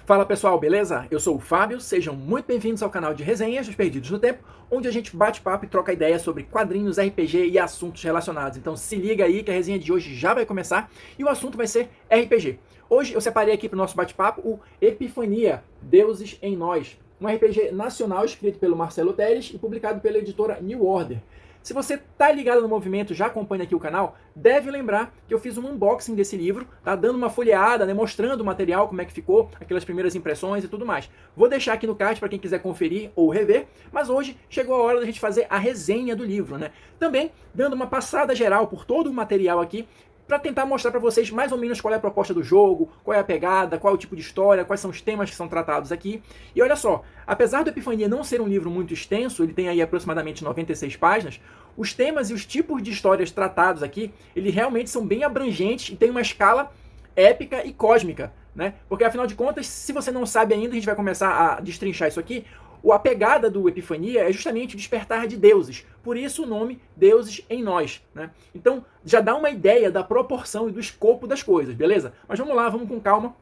Fala pessoal, beleza? Eu sou o Fábio, sejam muito bem-vindos ao canal de resenhas dos Perdidos no Tempo, onde a gente bate papo e troca ideias sobre quadrinhos, RPG e assuntos relacionados. Então se liga aí que a resenha de hoje já vai começar e o assunto vai ser RPG. Hoje eu separei aqui para o nosso bate-papo o Epifania, Deuses em Nós, um RPG nacional escrito pelo Marcelo Teles e publicado pela editora New Order. Se você tá ligado no movimento, já acompanha aqui o canal, deve lembrar que eu fiz um unboxing desse livro, tá dando uma folheada, né, mostrando o material, como é que ficou, aquelas primeiras impressões e tudo mais. Vou deixar aqui no card para quem quiser conferir ou rever, mas hoje chegou a hora da gente fazer a resenha do livro, né? Também dando uma passada geral por todo o material aqui, para tentar mostrar para vocês mais ou menos qual é a proposta do jogo, qual é a pegada, qual é o tipo de história, quais são os temas que são tratados aqui. E olha só, apesar do Epifania não ser um livro muito extenso, ele tem aí aproximadamente 96 páginas, os temas e os tipos de histórias tratados aqui, eles realmente são bem abrangentes e tem uma escala épica e cósmica, né? Porque afinal de contas, se você não sabe ainda, a gente vai começar a destrinchar isso aqui. A pegada do Epifania é justamente o despertar de deuses, por isso o nome Deuses em Nós, né? Então já dá uma ideia da proporção e do escopo das coisas, beleza? Mas vamos lá, vamos com calma,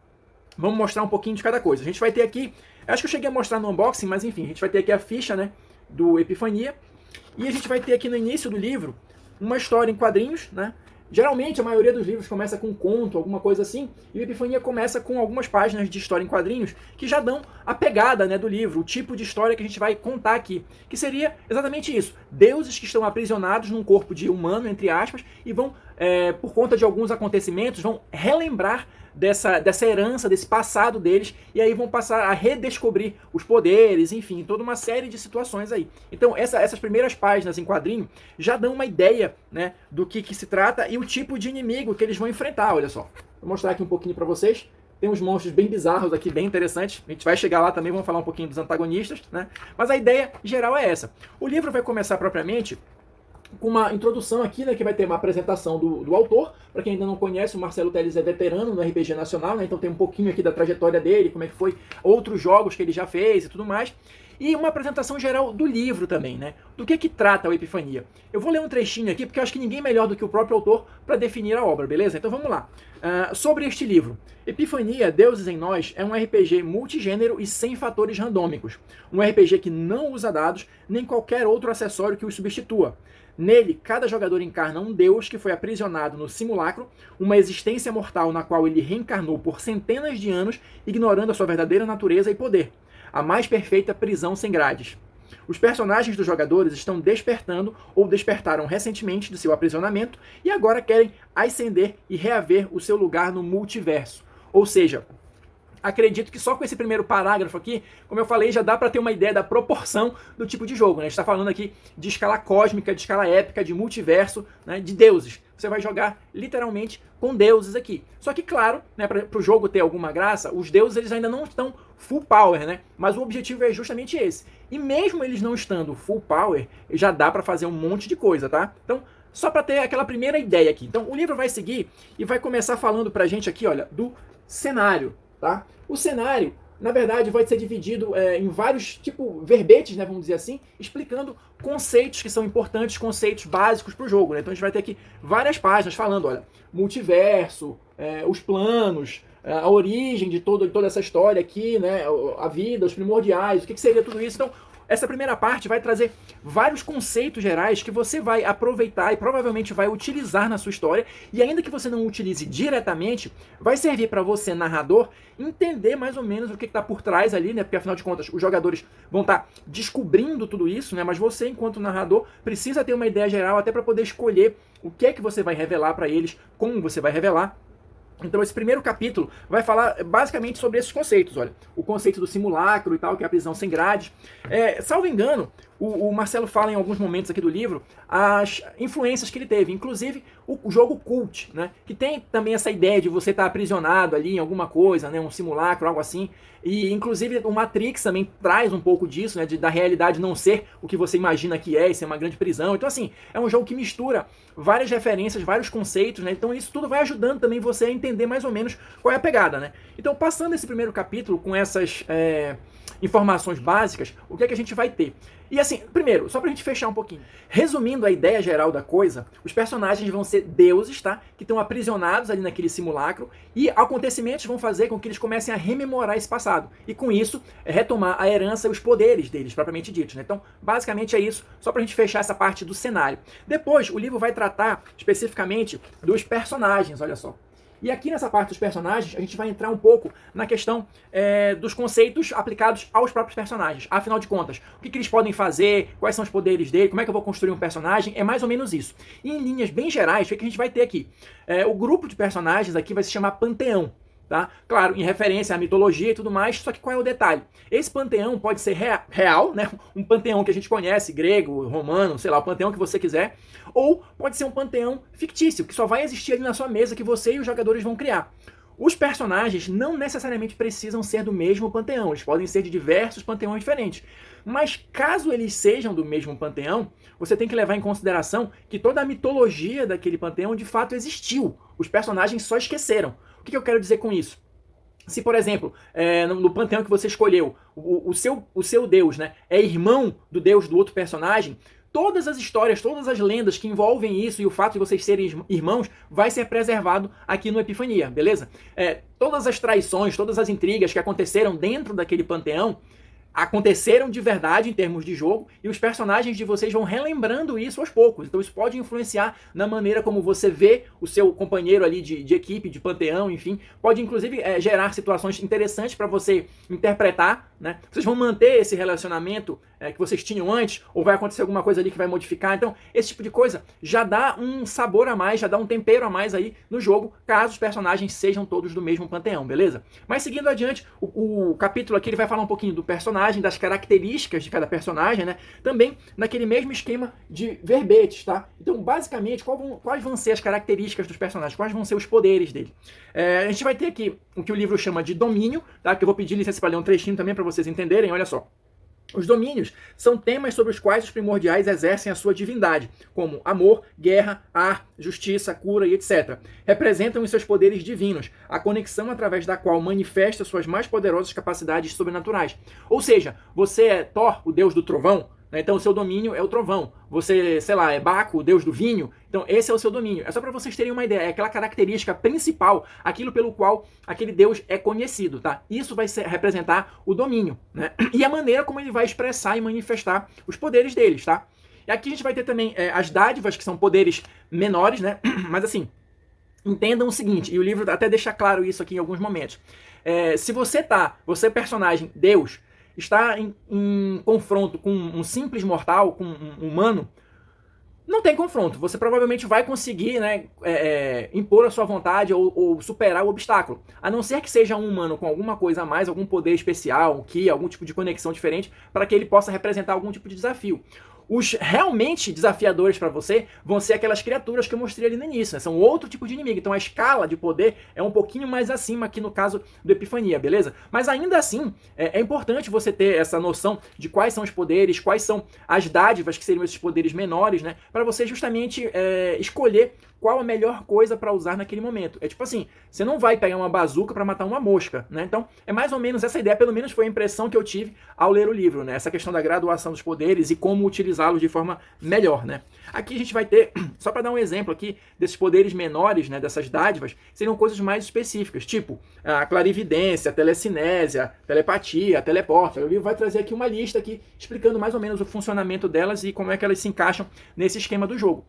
vamos mostrar um pouquinho de cada coisa. A gente vai ter aqui, acho que eu cheguei a mostrar no unboxing, mas enfim, a gente vai ter aqui a ficha, né, do Epifania, e a gente vai ter aqui no início do livro uma história em quadrinhos, né? Geralmente a maioria dos livros começa com um conto, alguma coisa assim, e o Epifania começa com algumas páginas de história em quadrinhos que já dão a pegada, né, do livro, o tipo de história que a gente vai contar aqui, que seria exatamente isso: deuses que estão aprisionados num corpo de humano, entre aspas, e vão, por conta de alguns acontecimentos, vão relembrar dessa herança, desse passado deles, e aí vão passar a redescobrir os poderes, enfim, toda uma série de situações aí. Então essas primeiras páginas em quadrinho já dão uma ideia, né, do que se trata e o tipo de inimigo que eles vão enfrentar, olha só. Vou mostrar aqui um pouquinho para vocês. Tem uns monstros bem bizarros aqui, bem interessantes. A gente vai chegar lá também, vamos falar um pouquinho dos antagonistas, né? Mas a ideia geral é essa. O livro vai começar propriamente com uma introdução aqui, né, que vai ter uma apresentação do autor. Para quem ainda não conhece, o Marcelo Teles é veterano no RPG nacional, né, então tem um pouquinho aqui da trajetória dele, como é que foi, outros jogos que ele já fez e tudo mais. E uma apresentação geral do livro também, né? Do que trata o Epifania. Eu vou ler um trechinho aqui, porque eu acho que ninguém melhor do que o próprio autor para definir a obra, beleza? Então vamos lá. Sobre este livro. Epifania, Deuses em Nós, é um RPG multigênero e sem fatores randômicos. Um RPG que não usa dados, nem qualquer outro acessório que os substitua. Nele, cada jogador encarna um deus que foi aprisionado no simulacro, uma existência mortal na qual ele reencarnou por centenas de anos, ignorando a sua verdadeira natureza e poder. A mais perfeita prisão sem grades. Os personagens dos jogadores estão despertando ou despertaram recentemente do seu aprisionamento e agora querem ascender e reaver o seu lugar no multiverso. Ou seja, acredito que só com esse primeiro parágrafo aqui, como eu falei, já dá para ter uma ideia da proporção do tipo de jogo, né? A gente está falando aqui de escala cósmica, de escala épica, de multiverso, né? De deuses. Você vai jogar literalmente com deuses aqui. Só que, claro, né, para o jogo ter alguma graça, os deuses eles ainda não estão full power, né? Mas o objetivo é justamente esse. E mesmo eles não estando full power, já dá para fazer um monte de coisa, tá? Então, só para ter aquela primeira ideia aqui. Então, o livro vai seguir e vai começar falando pra gente aqui, olha, do cenário, tá? O cenário, na verdade, vai ser dividido em vários, tipo, verbetes, né, vamos dizer assim, explicando conceitos que são importantes, conceitos básicos para o jogo, né? Então a gente vai ter aqui várias páginas falando, olha, multiverso, os planos, a origem de toda essa história aqui, né, a vida, os primordiais, o que seria tudo isso. Então, essa primeira parte vai trazer vários conceitos gerais que você vai aproveitar e provavelmente vai utilizar na sua história, e ainda que você não utilize diretamente, vai servir para você, narrador, entender mais ou menos o que está por trás ali, né? Porque afinal de contas os jogadores vão estar descobrindo tudo isso, né? Mas você, enquanto narrador, precisa ter uma ideia geral até para poder escolher o que é que você vai revelar para eles, como você vai revelar. Então esse primeiro capítulo vai falar basicamente sobre esses conceitos, olha, o conceito do simulacro e tal, que é a prisão sem grade. Salvo engano, o Marcelo fala em alguns momentos aqui do livro as influências que ele teve, inclusive o jogo Cult, né, que tem também essa ideia de você estar aprisionado ali em alguma coisa, né, um simulacro, algo assim. E inclusive o Matrix também traz um pouco disso, né, da realidade não ser o que você imagina que é, e ser uma grande prisão. Então assim, é um jogo que mistura várias referências, vários conceitos, né, então isso tudo vai ajudando também você a entender entender mais ou menos qual é a pegada, né? Então, passando esse primeiro capítulo com essas informações básicas, o que é que a gente vai ter? E assim, primeiro, só pra gente fechar um pouquinho. Resumindo a ideia geral da coisa, os personagens vão ser deuses, tá? Que estão aprisionados ali naquele simulacro e acontecimentos vão fazer com que eles comecem a rememorar esse passado. E com isso, retomar a herança e os poderes deles, propriamente ditos, né? Então, basicamente é isso, só pra gente fechar essa parte do cenário. Depois, o livro vai tratar especificamente dos personagens, olha só. E aqui nessa parte dos personagens, a gente vai entrar um pouco na questão dos conceitos aplicados aos próprios personagens. Afinal de contas, o que eles podem fazer, quais são os poderes dele, como é que eu vou construir um personagem, é mais ou menos isso. E em linhas bem gerais, o que a gente vai ter aqui? O grupo de personagens aqui vai se chamar Panteão. Tá? Claro, em referência à mitologia e tudo mais, só que qual é o detalhe? Esse panteão pode ser real, né? Um panteão que a gente conhece, grego, romano, sei lá, o panteão que você quiser, ou pode ser um panteão fictício, que só vai existir ali na sua mesa, que você e os jogadores vão criar. Os personagens não necessariamente precisam ser do mesmo panteão, eles podem ser de diversos panteões diferentes. Mas caso eles sejam do mesmo panteão, você tem que levar em consideração que toda a mitologia daquele panteão de fato existiu. Os personagens só esqueceram. O que eu quero dizer com isso? Se, por exemplo, no panteão que você escolheu, o seu deus, né, é irmão do deus do outro personagem, todas as histórias, todas as lendas que envolvem isso e o fato de vocês serem irmãos vai ser preservado aqui no Epifania, beleza? Todas as traições, todas as intrigas que aconteceram dentro daquele panteão aconteceram de verdade em termos de jogo e os personagens de vocês vão relembrando isso aos poucos. Então isso pode influenciar na maneira como você vê o seu companheiro ali de equipe, de panteão, enfim. Pode inclusive gerar situações interessantes para você interpretar, né? Vocês vão manter esse relacionamento que vocês tinham antes ou vai acontecer alguma coisa ali que vai modificar. Então esse tipo de coisa já dá um sabor a mais, já dá um tempero a mais aí no jogo, caso os personagens sejam todos do mesmo panteão, beleza? Mas seguindo adiante, o capítulo aqui ele vai falar um pouquinho do personagem, das características de cada personagem, né? Também naquele mesmo esquema de verbetes, tá? Então, basicamente, quais vão ser as características dos personagens? Quais vão ser os poderes dele? A gente vai ter aqui o que o livro chama de domínio, tá? Que eu vou pedir licença para ler um trechinho também para vocês entenderem, olha só. Os domínios são temas sobre os quais os primordiais exercem a sua divindade, como amor, guerra, ar, justiça, cura e etc. Representam os seus poderes divinos, a conexão através da qual manifesta suas mais poderosas capacidades sobrenaturais. Ou seja, você é Thor, o deus do trovão, né? Então o seu domínio é o trovão. Você, sei lá, é Baco, o deus do vinho. Então esse é o seu domínio. É só para vocês terem uma ideia. É aquela característica principal, aquilo pelo qual aquele deus é conhecido, tá? Isso vai representar o domínio, né? E a maneira como ele vai expressar e manifestar os poderes deles, tá? E aqui a gente vai ter também as dádivas, que são poderes menores, né? Mas assim, entendam o seguinte, e o livro até deixa claro isso aqui em alguns momentos. Se você é personagem, Deus, está em confronto com um simples mortal, com um humano, não tem confronto. Você provavelmente vai conseguir, né, impor a sua vontade ou superar o obstáculo. A não ser que seja um humano com alguma coisa a mais, algum poder especial, algum tipo de conexão diferente, para que ele possa representar algum tipo de desafio. Os realmente desafiadores para você vão ser aquelas criaturas que eu mostrei ali no início, né? São outro tipo de inimigo. Então a escala de poder é um pouquinho mais acima aqui no caso do Epifania, beleza? Mas ainda assim, é importante você ter essa noção de quais são os poderes, quais são as dádivas que seriam esses poderes menores, né? Para você justamente escolher qual a melhor coisa para usar naquele momento. É tipo assim, você não vai pegar uma bazuca para matar uma mosca, né? Então, é mais ou menos essa ideia, pelo menos foi a impressão que eu tive ao ler o livro, né? Essa questão da graduação dos poderes e como utilizá-los de forma melhor, né? Aqui a gente vai ter, só para dar um exemplo aqui, desses poderes menores, né, dessas dádivas, seriam coisas mais específicas, tipo a clarividência, a telecinésia, telepatia, teleporte. O livro vai trazer aqui uma lista aqui explicando mais ou menos o funcionamento delas e como é que elas se encaixam nesse esquema do jogo.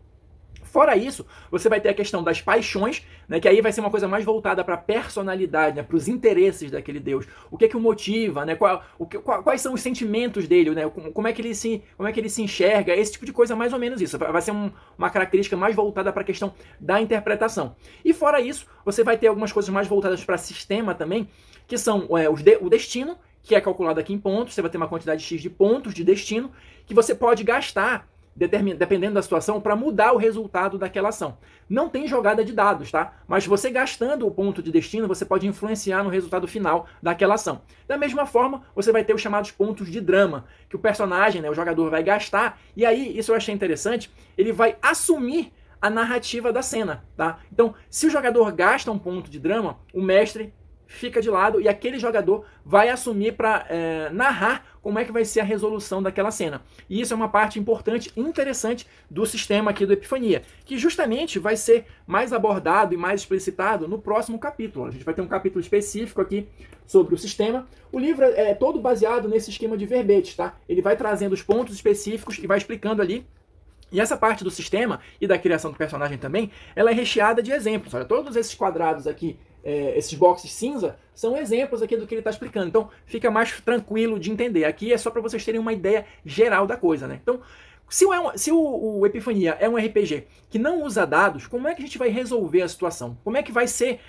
Fora isso, você vai ter a questão das paixões, né, que aí vai ser uma coisa mais voltada para a personalidade, né, para os interesses daquele deus. O que é que o motiva, né, quais são os sentimentos dele, né, como é que ele se enxerga, esse tipo de coisa, mais ou menos isso. Vai ser uma característica mais voltada para a questão da interpretação. E fora isso, você vai ter algumas coisas mais voltadas para sistema também, que são o destino, que é calculado aqui em pontos. Você vai ter uma quantidade X de pontos de destino, que você pode gastar dependendo da situação, para mudar o resultado daquela ação. Não tem jogada de dados, tá? Mas você gastando o ponto de destino, você pode influenciar no resultado final daquela ação. Da mesma forma, você vai ter os chamados pontos de drama, que o personagem, né, o jogador vai gastar, e aí, isso eu achei interessante, ele vai assumir a narrativa da cena, tá? Então, se o jogador gasta um ponto de drama, o mestre fica de lado e aquele jogador vai assumir para narrar como é que vai ser a resolução daquela cena. E isso é uma parte importante e interessante do sistema aqui do Epifania, que justamente vai ser mais abordado e mais explicitado no próximo capítulo. A gente vai ter um capítulo específico aqui sobre o sistema. O livro é todo baseado nesse esquema de verbetes, tá? Ele vai trazendo os pontos específicos e vai explicando ali. E essa parte do sistema e da criação do personagem também, ela é recheada de exemplos. Olha, todos esses quadrados aqui, esses boxes cinza, são exemplos aqui do que ele está explicando. Então, fica mais tranquilo de entender. Aqui é só para vocês terem uma ideia geral da coisa, né? Então, se o Epifania é um RPG que não usa dados, como é que a gente vai resolver a situação? Como é que vai ser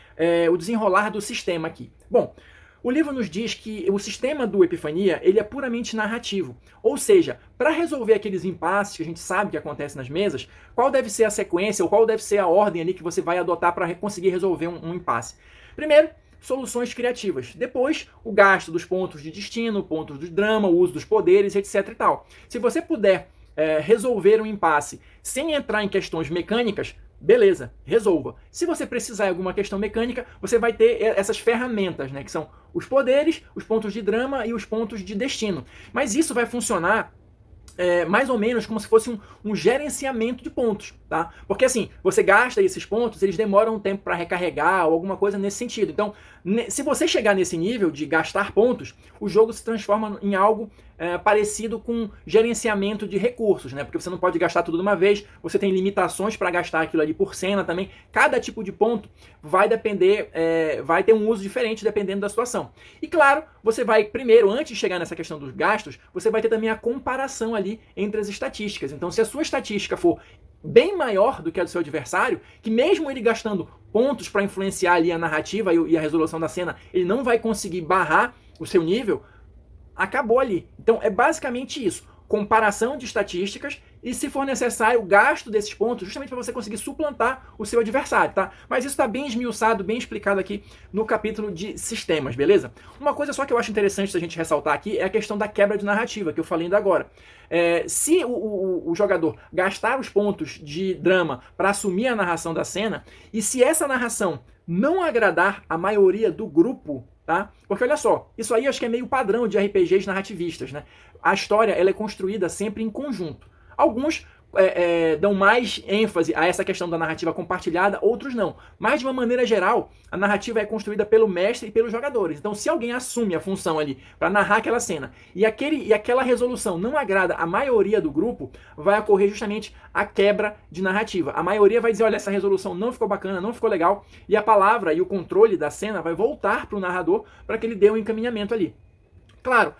o desenrolar do sistema aqui? Bom, o livro nos diz que o sistema do Epifania ele é puramente narrativo. Ou seja, para resolver aqueles impasses que a gente sabe que acontecem nas mesas, qual deve ser a sequência ou qual deve ser a ordem ali que você vai adotar para conseguir resolver um impasse? Primeiro, soluções criativas. Depois, o gasto dos pontos de destino, pontos de drama, o uso dos poderes, etc. e tal. Se você puder resolver um impasse sem entrar em questões mecânicas, beleza, resolva. Se você precisar de alguma questão mecânica, você vai ter essas ferramentas, né, que são os poderes, os pontos de drama e os pontos de destino. Mas isso vai funcionar mais ou menos como se fosse um gerenciamento de pontos, tá? Porque assim, você gasta esses pontos, eles demoram um tempo para recarregar ou alguma coisa nesse sentido. Então, se você chegar nesse nível de gastar pontos, o jogo se transforma em algo parecido com gerenciamento de recursos, né? Porque você não pode gastar tudo de uma vez, você tem limitações para gastar aquilo ali por cena também. Cada tipo de ponto vai depender, vai ter um uso diferente dependendo da situação. E claro, você vai primeiro, antes de chegar nessa questão dos gastos, você vai ter também a comparação ali entre as estatísticas. Então, se a sua estatística for bem maior do que a do seu adversário, que mesmo ele gastando pontos para influenciar ali a narrativa e a resolução da cena, ele não vai conseguir barrar o seu nível, acabou ali. Então é basicamente isso. Comparação de estatísticas e, se for necessário, o gasto desses pontos justamente para você conseguir suplantar o seu adversário, tá? Mas isso está bem esmiuçado, bem explicado aqui no capítulo de sistemas, beleza? Uma coisa só que eu acho interessante da gente ressaltar aqui é a questão da quebra de narrativa, que eu falei ainda agora. Se o jogador gastar os pontos de drama para assumir a narração da cena, e se essa narração não agradar a maioria do grupo, tá? Porque olha só, isso aí acho que é meio padrão de RPGs narrativistas, né? A história ela é construída sempre em conjunto. Alguns dão mais ênfase a essa questão da narrativa compartilhada, outros não. Mas, de uma maneira geral, a narrativa é construída pelo mestre e pelos jogadores. Então, se alguém assume a função ali para narrar aquela cena e aquela resolução não agrada a maioria do grupo, vai ocorrer justamente a quebra de narrativa. A maioria vai dizer, olha, essa resolução não ficou bacana, não ficou legal, e a palavra e o controle da cena vai voltar para o narrador para que ele dê um encaminhamento ali. Claro,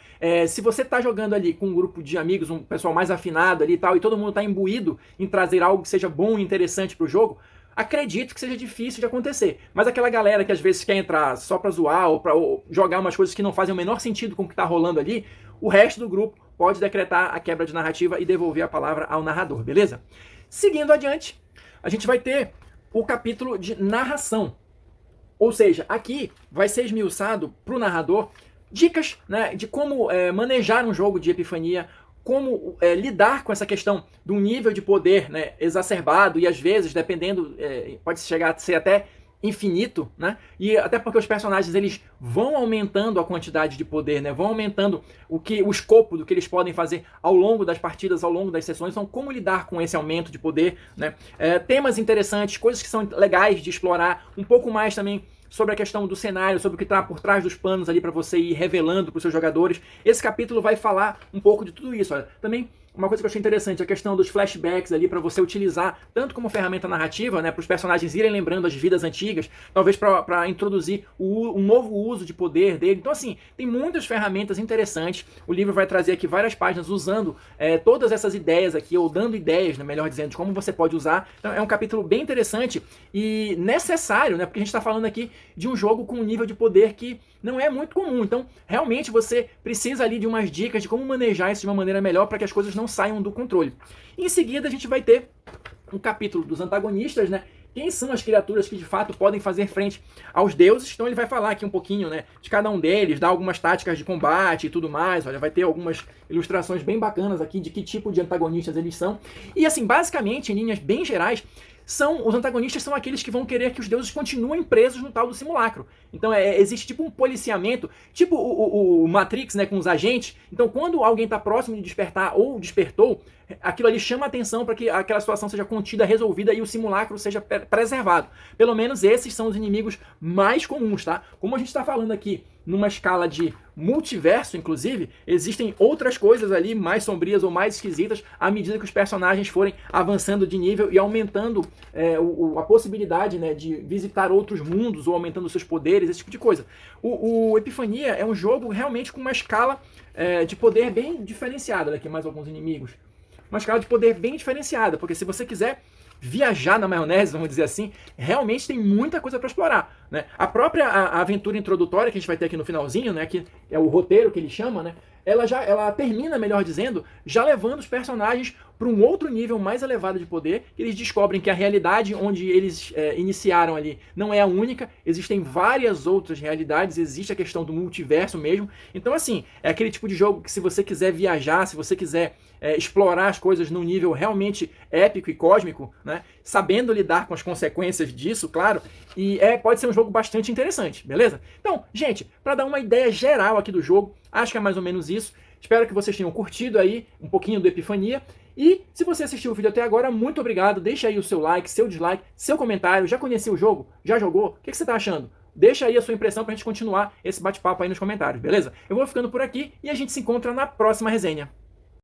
se você está jogando ali com um grupo de amigos, um pessoal mais afinado ali e tal, e todo mundo está imbuído em trazer algo que seja bom e interessante para o jogo, acredito que seja difícil de acontecer. Mas aquela galera que às vezes quer entrar só para zoar ou para jogar umas coisas que não fazem o menor sentido com o que está rolando ali, o resto do grupo pode decretar a quebra de narrativa e devolver a palavra ao narrador, beleza? Seguindo adiante, a gente vai ter o capítulo de narração. Ou seja, aqui vai ser esmiuçado para o narrador dicas, né, de como manejar um jogo de Epifania, como lidar com essa questão de um nível de poder, né, exacerbado e às vezes, dependendo, pode chegar a ser até infinito, né? E até porque os personagens eles vão aumentando a quantidade de poder, né? Vão aumentando o escopo do que eles podem fazer ao longo das partidas, ao longo das sessões. Então, como lidar com esse aumento de poder, né? Temas interessantes, coisas que são legais de explorar, um pouco mais também sobre a questão do cenário, sobre o que está por trás dos panos ali para você ir revelando para os seus jogadores. Esse capítulo vai falar um pouco de tudo isso. Olha. Também uma coisa que eu achei interessante, a questão dos flashbacks ali para você utilizar tanto como ferramenta narrativa, né, para os personagens irem lembrando as vidas antigas, talvez para introduzir um novo uso de poder dele. Então assim, tem muitas ferramentas interessantes. O livro vai trazer aqui várias páginas usando todas essas ideias aqui, ou dando ideias, né, melhor dizendo, de como você pode usar. Então é um capítulo bem interessante e necessário, né, porque a gente está falando aqui de um jogo com um nível de poder que não é muito comum. Então, realmente você precisa ali de umas dicas de como manejar isso de uma maneira melhor para que as coisas não saiam do controle. Em seguida, a gente vai ter um capítulo dos antagonistas, né? Quem são as criaturas que de fato podem fazer frente aos deuses? Então ele vai falar aqui um pouquinho, né, de cada um deles, dar algumas táticas de combate e tudo mais. Olha, vai ter algumas ilustrações bem bacanas aqui de que tipo de antagonistas eles são. E assim, basicamente, em linhas bem gerais, os antagonistas são aqueles que vão querer que os deuses continuem presos no tal do simulacro. Então existe tipo um policiamento, tipo o Matrix, né, com os agentes. Então quando alguém está próximo de despertar ou despertou, aquilo ali chama a atenção para que aquela situação seja contida, resolvida e o simulacro seja preservado. Pelo menos esses são os inimigos mais comuns, tá? Como a gente está falando aqui numa escala de multiverso, inclusive, existem outras coisas ali mais sombrias ou mais esquisitas à medida que os personagens forem avançando de nível e aumentando a possibilidade, né, de visitar outros mundos ou aumentando seus poderes, esse tipo de coisa. O Epifania é um jogo realmente com uma escala de poder bem diferenciada. Aqui mais alguns inimigos. Uma escala de poder bem diferenciada, porque se você quiser viajar na maionese, vamos dizer assim, realmente tem muita coisa para explorar, né? A própria aventura introdutória que a gente vai ter aqui no finalzinho, né, que é o roteiro que ele chama, né, ela termina, melhor dizendo, já levando os personagens para um outro nível mais elevado de poder, que eles descobrem que a realidade onde eles iniciaram ali não é a única, existem várias outras realidades, existe a questão do multiverso mesmo. Então, assim, é aquele tipo de jogo que se você quiser viajar, se você quiser explorar as coisas num nível realmente épico e cósmico, né, sabendo lidar com as consequências disso, claro, e pode ser um jogo bastante interessante, beleza? Então, gente, para dar uma ideia geral aqui do jogo, acho que é mais ou menos isso. Espero que vocês tenham curtido aí um pouquinho do Epifania. E se você assistiu o vídeo até agora, muito obrigado. Deixa aí o seu like, seu dislike, seu comentário. Já conheceu o jogo? Já jogou? O que você tá achando? Deixa aí a sua impressão pra gente continuar esse bate-papo aí nos comentários, beleza? Eu vou ficando por aqui e a gente se encontra na próxima resenha.